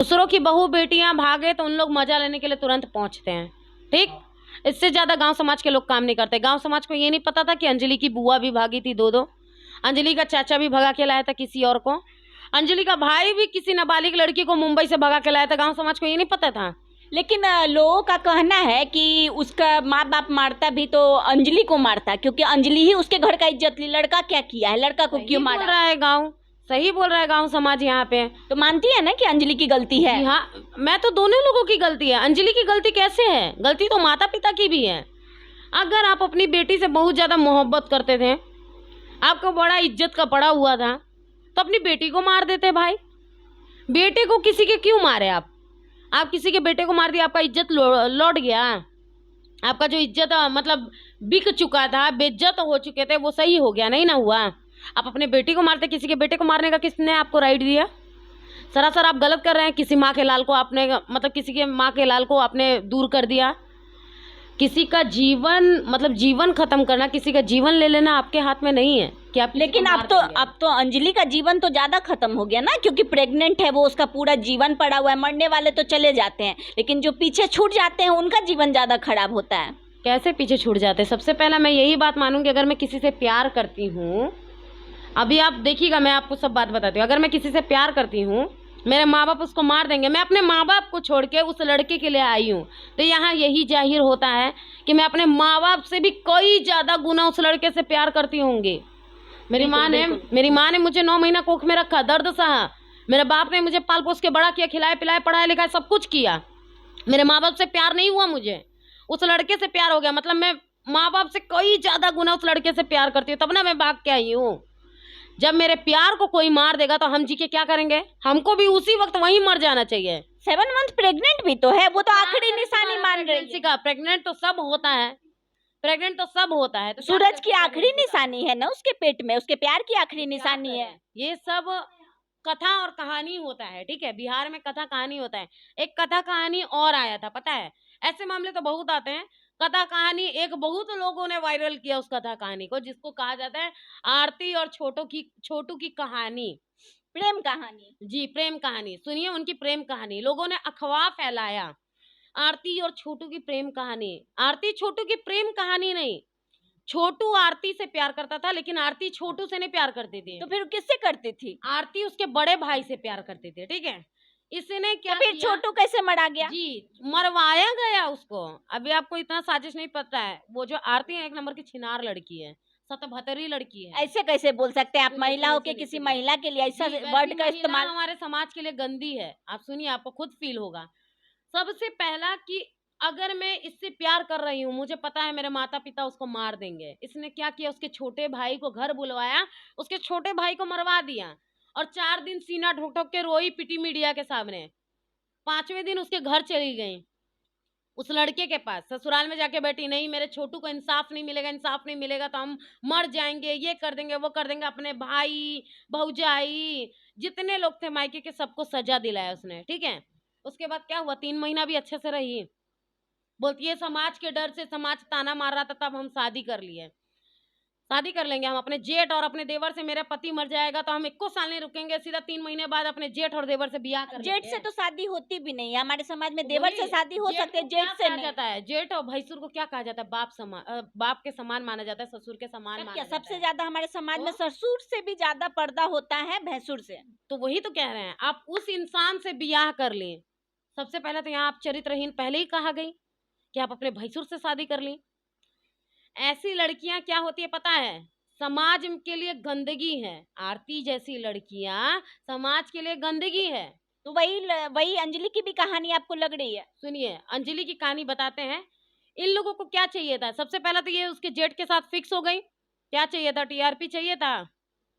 दूसरों की बहू बेटियां भागे तो उन लोग मजा लेने के लिए तुरंत पहुंचते हैं। ठीक, इससे ज्यादा गांव समाज के लोग काम नहीं करते। गांव समाज को ये नहीं पता था कि अंजलि की बुआ भी भागी थी दो, अंजलि का चाचा भी भगा के लाया था किसी और को, अंजलि का भाई भी किसी नाबालिग लड़की को मुंबई से भगा के लाया था। गांव समाज को ये नहीं पता था। लेकिन लोगों का कहना है कि उसका माँ बाप मारता भी तो अंजलि को मारता, क्योंकि अंजलि ही उसके घर का इज्जत ली। लड़का क्या किया है, लड़का को क्यों मारा? बोल रहा है गाँव, सही बोल रहा है गांव समाज यहाँ पे। तो मानती है ना कि अंजलि की गलती है? हाँ, मैं तो दोनों लोगों की गलती है। अंजलि की गलती कैसे है? गलती तो माता पिता की भी है। अगर आप अपनी बेटी से बहुत ज्यादा मोहब्बत करते थे, आपको बड़ा इज्जत का पड़ा हुआ था, तो अपनी बेटी को मार देते भाई। बेटे को किसी के क्यों मारे आप किसी के बेटे को मार दिया, आपका इज्जत लौट गया। आपका जो इज्जत मतलब बिक चुका था, बेइज्जत हो चुके थे, वो सही हो गया, नहीं ना हुआ। आप अपने बेटी को मारते, किसी के बेटे को मारने का किसने आपको राइट दिया? सरासर आप गलत कर रहे हैं। किसी माँ के लाल को आपने मतलब किसी के माँ के लाल को आपने दूर कर दिया। किसी का जीवन मतलब जीवन खत्म करना, किसी का जीवन ले लेना आपके हाथ में नहीं है कि आप। लेकिन अब तो अंजलि का जीवन तो ज्यादा खत्म हो गया ना, क्योंकि प्रेग्नेंट है वो, उसका पूरा जीवन पड़ा हुआ है। मरने वाले तो चले जाते हैं, लेकिन जो पीछे छूट जाते हैं उनका जीवन ज्यादा खराब होता है। कैसे पीछे छूट जाते हैं? सबसे पहला मैं यही बात मानूंगी, अगर मैं किसी से प्यार करती हूँ, अभी आप देखिएगा, मैं आपको सब बात बताती हूँ। अगर मैं किसी से प्यार करती हूँ, मेरे माँ बाप उसको मार देंगे, मैं अपने माँ बाप को छोड़ के उस लड़के के लिए आई हूँ, तो यहाँ यही जाहिर होता है कि मैं अपने माँ बाप से भी कई ज्यादा गुना उस लड़के से प्यार करती होंगी। मेरी माँ ने मुझे 9 महीना कोख में रखा, दर्द सहा। मेरे बाप ने मुझे पाल पोस के बड़ा किया, खिलाया पिलाया, पढ़ाया लिखाया, सब कुछ किया। मेरे माँ बाप से प्यार नहीं हुआ, मुझे उस लड़के से प्यार हो गया। मतलब मैं माँ बाप से कई ज्यादा गुना उस लड़के से प्यार करती हूँ, तब ना मैं भाग के आई हूँ। जब मेरे प्यार को कोई मार देगा तो हम जी के क्या करेंगे? हमको भी उसी वक्त वहीं मर जाना चाहिए। 7 मंथ प्रेग्नेंट भी तो है, वो तो आखिरी निशानी मान रही है। प्रेग्नेंट तो सब होता है, प्रेग्नेंट तो सब होता है। तो सूरज की आखिरी निशानी है ना उसके पेट में, उसके प्यार की आखिरी निशानी है। ये सब कथा और कहानी होता है, ठीक है? बिहार में कथा कहानी होता है। एक कथा कहानी और आया था, पता है? ऐसे मामले तो बहुत आते हैं। कथा कहानी एक बहुत लोगों ने वायरल किया उस कथा कहानी को, जिसको कहा जाता है आरती और छोटू की कहानी, प्रेम कहानी। जी, प्रेम कहानी। सुनिए उनकी प्रेम कहानी। लोगों ने अफवाह फैलाया, आरती और छोटू की प्रेम कहानी। आरती छोटू की प्रेम कहानी नहीं, छोटू आरती से प्यार करता था, लेकिन आरती छोटू से नहीं प्यार करती थी। तो फिर किससे करती थी? आरती उसके बड़े भाई से प्यार करती थी, ठीक है? इसने क्या तो फिर छोटू कैसे मरा गया? जी, मरवाया गया उसको। अभी आपको इतना साजिश नहीं पता है। वो जो आरती है, 1 नंबर की छिनार लड़की है, सतभतरी लड़की है। ऐसे कैसे बोल सकते हैं आप? महिलाओं के किसी महिला के लिए ऐसा वर्ड का इस्तेमाल हमारे समाज के लिए गंदी है। आप सुनिए, आपको खुद फील होगा। सबसे पहला कि अगर मैं इससे प्यार कर रही हूँ, मुझे पता है मेरे माता पिता उसको मार देंगे, इसने क्या किया? उसके छोटे भाई को घर बुलवाया, उसके छोटे भाई को मरवा दिया, और 4 दिन सीना ठोक ठोक के रोई पिटी मीडिया के सामने। 5वें दिन उसके घर चली गई, उस लड़के के पास ससुराल में जाके बैठी, नहीं मेरे छोटू को इंसाफ नहीं मिलेगा, इंसाफ नहीं मिलेगा तो हम मर जाएंगे, ये कर देंगे वो कर देंगे। अपने भाई भौजाई जितने लोग थे मायके के, सबको सजा दिलाया उसने, ठीक है? उसके बाद क्या हुआ? 3 महीना भी अच्छे से रही। बोलती है समाज के डर से, समाज ताना मार रहा था तब हम शादी कर लिए। शादी कर लेंगे हम अपने जेठ और अपने देवर से। मेरा पति मर जाएगा तो हम 1 साल नहीं रुकेंगे, सीधा 3 महीने बाद अपने जेठ और देवर से ब्याह कर जेठ से तो शादी होती भी नहीं है हमारे समाज में। देवर से शादी हो सकती है, जेठ से नहीं। जाता है जेठ और भैंसुर को क्या कहा जाता है? बाप के समान माना जाता है, ससुर के समान माना जाता है। सबसे ज्यादा हमारे समाज में ससुर से भी ज्यादा पर्दा होता है भैंसुर से। तो वही तो कह रहे हैं, आप उस इंसान से ब्याह कर ले। सबसे पहले तो यहाँ आप चरित्रहीन पहले ही कहा गई कि आप अपने भैंसुर से शादी कर ली। ऐसी लड़कियां क्या होती है पता है? समाज के लिए गंदगी है। आरती जैसी लड़कियां समाज के लिए गंदगी है। तो वही अंजलि की भी कहानी आपको लग रही है? सुनिए, अंजलि की कहानी बताते हैं। इन लोगों को क्या चाहिए था? सबसे पहले तो ये उसके जेठ के साथ फिक्स हो गई। क्या चाहिए था? टीआरपी चाहिए था।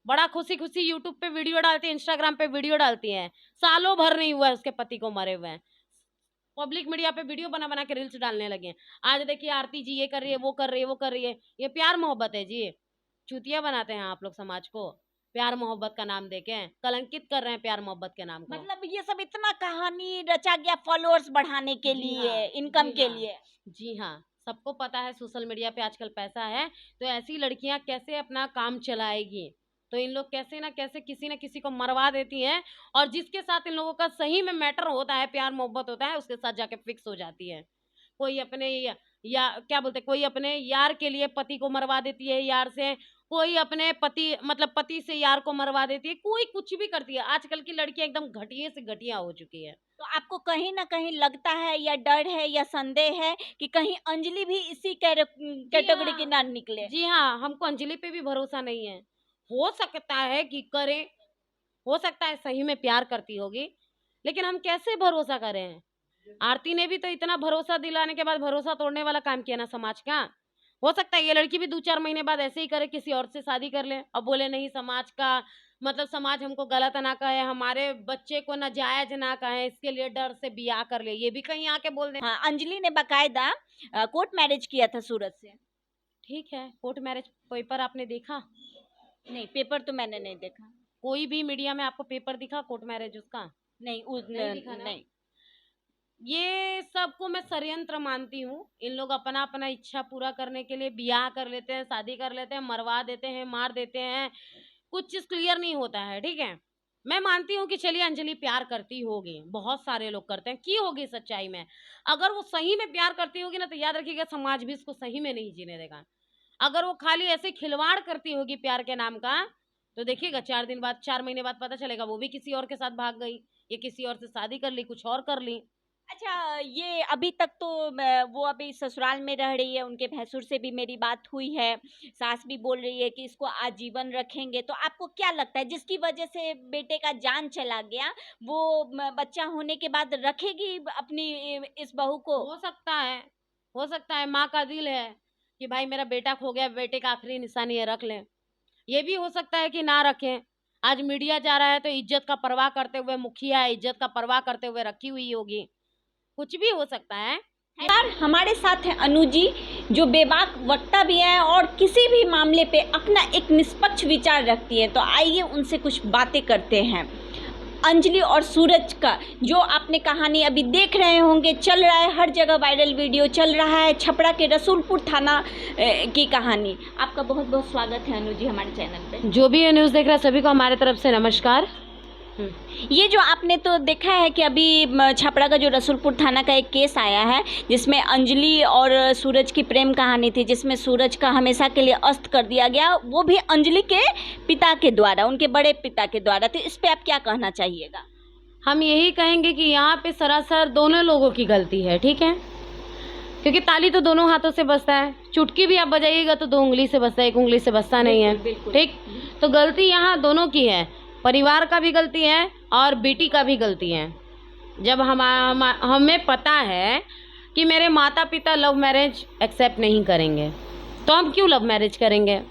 बड़ा खुशी खुशी यूट्यूब पे वीडियो डालती है, इंस्टाग्राम पे वीडियो डालती है। सालों भर नहीं हुआ है उसके पति को मरे हुए, पब्लिक मीडिया पे वीडियो बना बना के रील्स डालने लगे। आज देखिए आरती जी ये कर रही है, वो कर रही है, वो कर रही है। ये प्यार मोहब्बत है जी? चूतिया बनाते हैं आप लोग समाज को, प्यार मोहब्बत का नाम देके कलंकित कर रहे हैं प्यार मोहब्बत के नाम को। मतलब ये सब इतना कहानी रचा गया फॉलोअर्स बढ़ाने के लिए, इनकम के लिए। जी हाँ, सबको पता है सोशल मीडिया पे आजकल पैसा है, तो ऐसी लड़कियां कैसे अपना काम चलाएगी? तो इन लोग कैसे ना कैसे किसी न किसी को मरवा देती हैं, और जिसके साथ इन लोगों का सही में मैटर होता है, प्यार मोहब्बत होता है, उसके साथ जाके फिक्स हो जाती है। कोई अपने या क्या बोलते हैं, कोई अपने यार के लिए पति को मरवा देती है यार से, कोई अपने पति मतलब पति से यार को मरवा देती है, कोई कुछ भी करती है। आजकल की लड़कियां एकदम घटिया से घटिया हो चुकी है। तो आपको कहीं ना कहीं लगता है या डर है या संदेह है कि कहीं अंजलि भी इसी कैटेगरी की ना निकले? जी हाँ, हमको अंजलि पे भी भरोसा नहीं है। हो सकता है कि करे, हो सकता है सही में प्यार करती होगी, लेकिन हम कैसे भरोसा करें? आरती ने भी तो इतना भरोसा दिलाने के बाद भरोसा तोड़ने वाला काम किया ना समाज का। हो सकता है ये लड़की भी 2-4 महीने बाद ऐसे ही करे, किसी और से शादी कर ले, अब बोले नहीं समाज का मतलब समाज हमको गलत ना कहे, हमारे बच्चे को नाजायज ना कहे, इसके लिए डर से बियाह कर ले, ये भी कहीं आके बोल दे। हाँ, अंजलि ने बाकायदा कोर्ट मैरिज किया था सूरज से। ठीक है, कोर्ट मैरिज पेपर आपने देखा? नहीं, पेपर तो मैंने नहीं देखा। कोई भी मीडिया में आपको पेपर दिखा कोर्ट मैरिज उसका? नहीं, नहीं दिखा ना? नहीं। ये सबको मैं षड्यंत्र मानती हूँ। इन लोग अपना अपना इच्छा पूरा करने के लिए बियाह कर लेते हैं, शादी कर लेते हैं, मरवा देते हैं, मार देते हैं, कुछ चीज क्लियर नहीं होता है। ठीक है, मैं मानती हूँ कि चलिए अंजलि प्यार करती होगी, बहुत सारे लोग करते हैं, की होगी सच्चाई में। अगर वो सही में प्यार करती होगी ना, तो याद रखिएगा समाज भी इसको सही में नहीं जीने देगा। अगर वो खाली ऐसे खिलवाड़ करती होगी प्यार के नाम का, तो देखिएगा 4 दिन बाद 4 महीने बाद पता चलेगा वो भी किसी और के साथ भाग गई, ये किसी और से शादी कर ली, कुछ और कर ली। अच्छा, ये अभी तक तो वो अभी ससुराल में रह रही है, उनके भैंसुर से भी मेरी बात हुई है, सास भी बोल रही है कि इसको आजीवन रखेंगे। तो आपको क्या लगता है जिसकी वजह से बेटे का जान चला गया, वो बच्चा होने के बाद रखेगी अपनी इस बहू को? हो सकता है माँ का दिल है कि भाई मेरा बेटा खो गया, बेटे का आखिरी निशानी है, रख लें। ये भी हो सकता है कि ना रखें। आज मीडिया जा रहा है तो इज्जत का परवाह करते हुए, मुखिया इज्जत का परवाह करते हुए रखी हुई होगी, कुछ भी हो सकता है। यार, हमारे साथ हैं अनु जी, जो बेबाक वक्ता भी है और किसी भी मामले पे अपना एक निष्पक्ष विचार रखती है। तो आइए उनसे कुछ बातें करते हैं। अंजलि और सूरज का जो आपने कहानी अभी देख रहे होंगे, चल रहा है, हर जगह वायरल वीडियो चल रहा है, छपरा के रसूलपुर थाना की कहानी। आपका बहुत बहुत स्वागत है अनु जी हमारे चैनल पे। जो भी ये न्यूज़ देख रहा है सभी को हमारे तरफ से नमस्कार। ये जो आपने तो देखा है कि अभी छपरा का जो रसूलपुर थाना का एक केस आया है, जिसमें अंजलि और सूरज की प्रेम कहानी थी, जिसमें सूरज का हमेशा के लिए अस्त कर दिया गया, वो भी अंजलि के पिता के द्वारा, उनके बड़े पिता के द्वारा। तो इस पे आप क्या कहना चाहिएगा? हम यही कहेंगे कि यहाँ पे सरासर दोनों लोगों की गलती है। ठीक है, क्योंकि ताली तो दोनों हाथों से बजता है, चुटकी भी आप बजाइएगा तो 2 उंगली से बजता है, 1 उंगली से बजता नहीं है। ठीक, तो गलती यहाँ दोनों की है, परिवार का भी गलती है और बेटी का भी गलती है। जब हमें पता है कि मेरे माता पिता लव मैरिज एक्सेप्ट नहीं करेंगे, तो हम क्यों लव मैरिज करेंगे?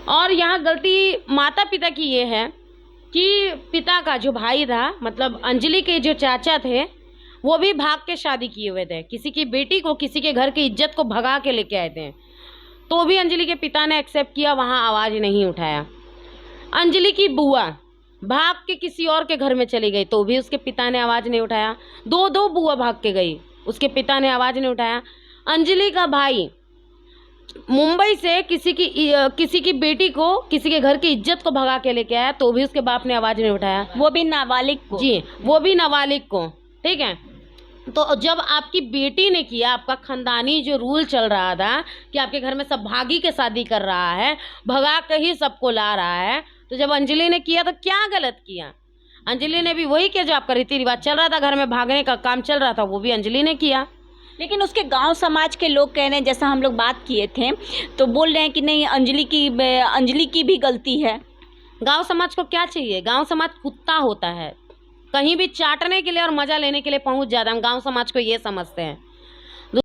और यहाँ गलती माता पिता की ये है कि पिता का जो भाई था, मतलब अंजलि के जो चाचा थे, वो भी भाग के शादी किए हुए थे, किसी की बेटी को, किसी के घर की इज्जत को भगा के लेके आए थे, तो भी अंजलि के पिता ने एक्सेप्ट किया, वहाँ आवाज़ नहीं उठाया। अंजलि की बुआ भाग के किसी और के घर में चली गई, तो भी उसके पिता ने आवाज़ नहीं उठाया। 2 बुआ भाग के गई, उसके पिता ने आवाज़ नहीं उठाया। अंजलि का भाई मुंबई से किसी की बेटी को, किसी के घर की इज्जत को भगा के लेके आया, तो भी उसके बाप ने आवाज़ नहीं उठाया, वो भी नाबालिग को। जी, वो भी नाबालिग को। ठीक है, तो जब आपकी बेटी ने किया, आपका खानदानी जो रूल चल रहा था कि आपके घर में सब भागी के शादी कर रहा है, भगा के ही सबको ला रहा है, तो जब अंजलि ने किया तो क्या गलत किया? अंजलि ने भी वही किया जो आपका रीति रिवाज चल रहा था, घर में भागने का काम चल रहा था, वो भी अंजलि ने किया। लेकिन उसके गांव समाज के लोग कह रहे हैं, जैसा हम लोग बात किए थे, तो बोल रहे हैं कि नहीं, अंजलि की भी गलती है। गांव समाज को क्या चाहिए? गांव समाज कुत्ता होता है, कहीं भी चाटने के लिए और मजा लेने के लिए पहुंच जाता है। हम गांव समाज को ये समझते हैं।